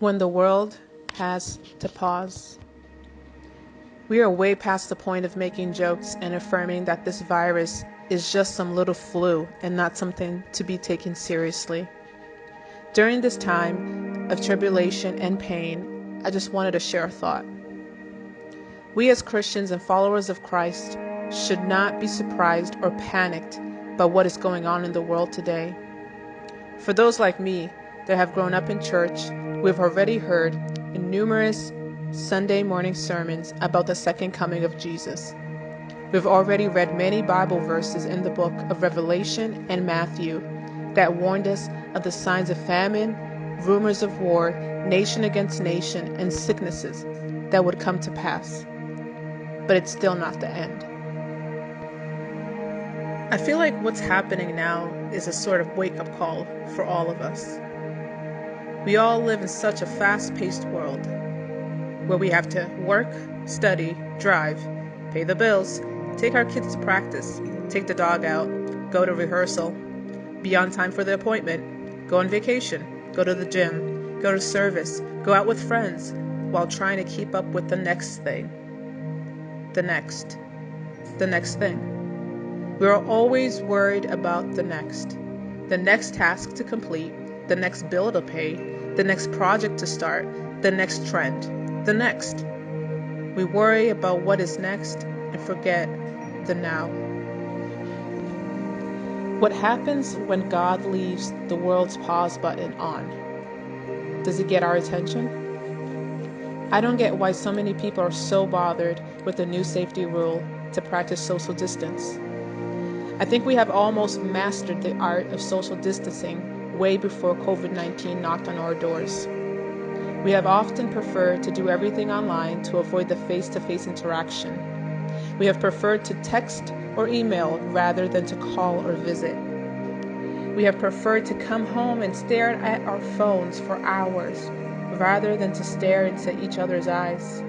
when the world has to pause. We are way past the point of making jokes and affirming that this virus is just some little flu and not something to be taken seriously. During this time of tribulation and pain, I just wanted to share a thought. We as Christians and followers of Christ should not be surprised or panicked by what is going on in the world today. For those like me that have grown up in church, we've already heard in numerous Sunday morning sermons about the second coming of Jesus. We've already read many Bible verses in the book of Revelation and Matthew that warned us of the signs of famine, rumors of war, nation against nation, and sicknesses that would come to pass. But it's still not the end. I feel like what's happening now is a sort of wake-up call for all of us. We all live in such a fast-paced world where we have to work, study, drive, pay the bills, take our kids to practice, take the dog out, go to rehearsal, be on time for the appointment, go on vacation, go to the gym, go to service, go out with friends, while trying to keep up with the next thing. The next thing. We are always worried about the next task to complete, the next bill to pay, the next project to start, the next trend, the next. We worry about what is next and forget the now. What happens when God leaves the world's pause button on? Does it get our attention? I don't get why so many people are so bothered with the new safety rule to practice social distance. I think we have almost mastered the art of social distancing way before COVID-19 knocked on our doors. We have often preferred to do everything online to avoid the face-to-face interaction. We have preferred to text or email rather than to call or visit. We have preferred to come home and stare at our phones for hours rather than to stare into each other's eyes.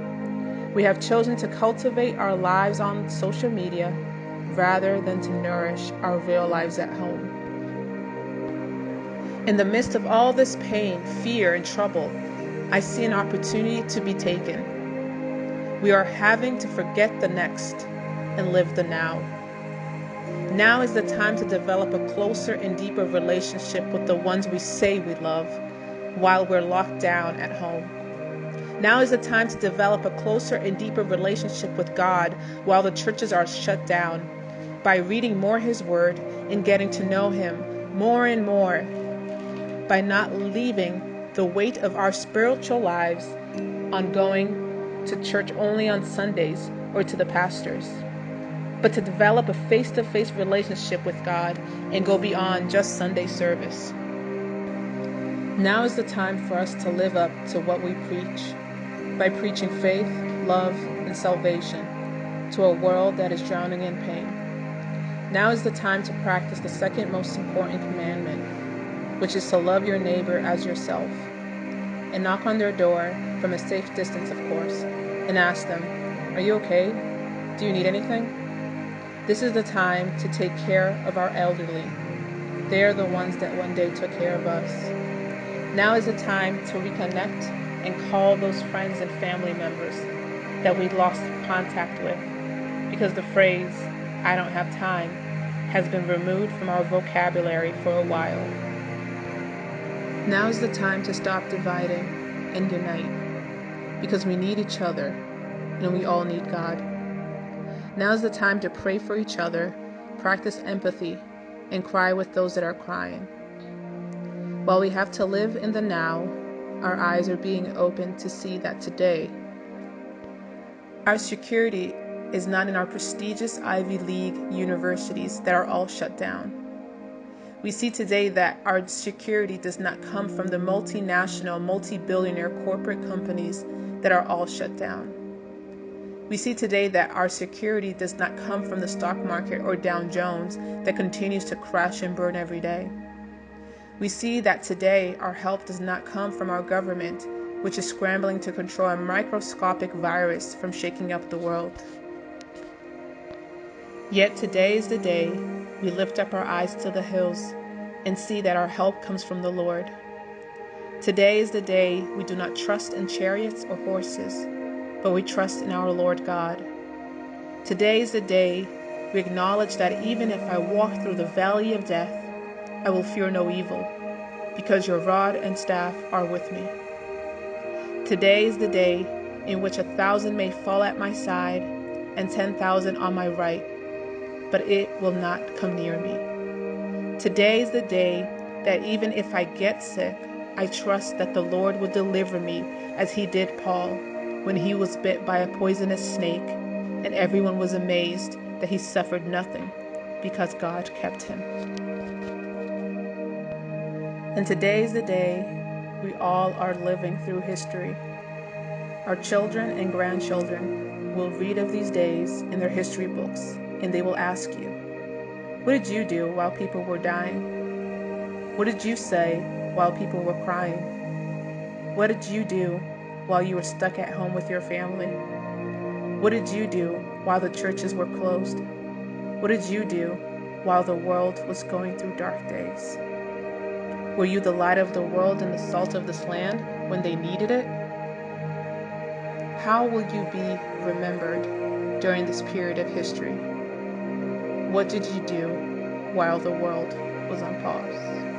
We have chosen to cultivate our lives on social media rather than to nourish our real lives at home. In the midst of all this pain, fear, and trouble, I see an opportunity to be taken. We are having to forget the next and live the now. Now is the time to develop a closer and deeper relationship with the ones we say we love while we're locked down at home. Now is the time to develop a closer and deeper relationship with God while the churches are shut down, by reading more His Word and getting to know Him more and more, by not leaving the weight of our spiritual lives on going to church only on Sundays or to the pastors, but to develop a face-to-face relationship with God and go beyond just Sunday service. Now is the time for us to live up to what we preach, by preaching faith, love, and salvation to a world that is drowning in pain. Now is the time to practice the second most important commandment, which is to love your neighbor as yourself, and knock on their door from a safe distance, of course, and ask them, "Are you okay? Do you need anything?" This is the time to take care of our elderly. They are the ones that one day took care of us. Now is the time to reconnect and call those friends and family members that we lost contact with, because the phrase, "I don't have time," has been removed from our vocabulary for a while. Now is the time to stop dividing and unite, because we need each other and we all need God. Now is the time to pray for each other, practice empathy, and cry with those that are crying. While we have to live in the now, our eyes are being opened to see that today, our security is not in our prestigious Ivy League universities that are all shut down. We see today that our security does not come from the multinational, multi-billionaire corporate companies that are all shut down. We see today that our security does not come from the stock market or Dow Jones that continues to crash and burn every day. We see that today our help does not come from our government, which is scrambling to control a microscopic virus from shaking up the world. Yet today is the day we lift up our eyes to the hills and see that our help comes from the Lord. Today is the day we do not trust in chariots or horses, but we trust in our Lord God. Today is the day we acknowledge that even if I walk through the valley of death, I will fear no evil, because your rod and staff are with me. Today is the day in which 1,000 may fall at my side and 10,000 on my right, but it will not come near me. Today is the day that even if I get sick, I trust that the Lord will deliver me as he did Paul when he was bit by a poisonous snake, and everyone was amazed that he suffered nothing because God kept him. And today is the day we all are living through history. Our children and grandchildren will read of these days in their history books, and they will ask you, what did you do while people were dying? What did you say while people were crying? What did you do while you were stuck at home with your family? What did you do while the churches were closed? What did you do while the world was going through dark days? Were you the light of the world and the salt of this land when they needed it? How will you be remembered during this period of history? What did you do while the world was on pause?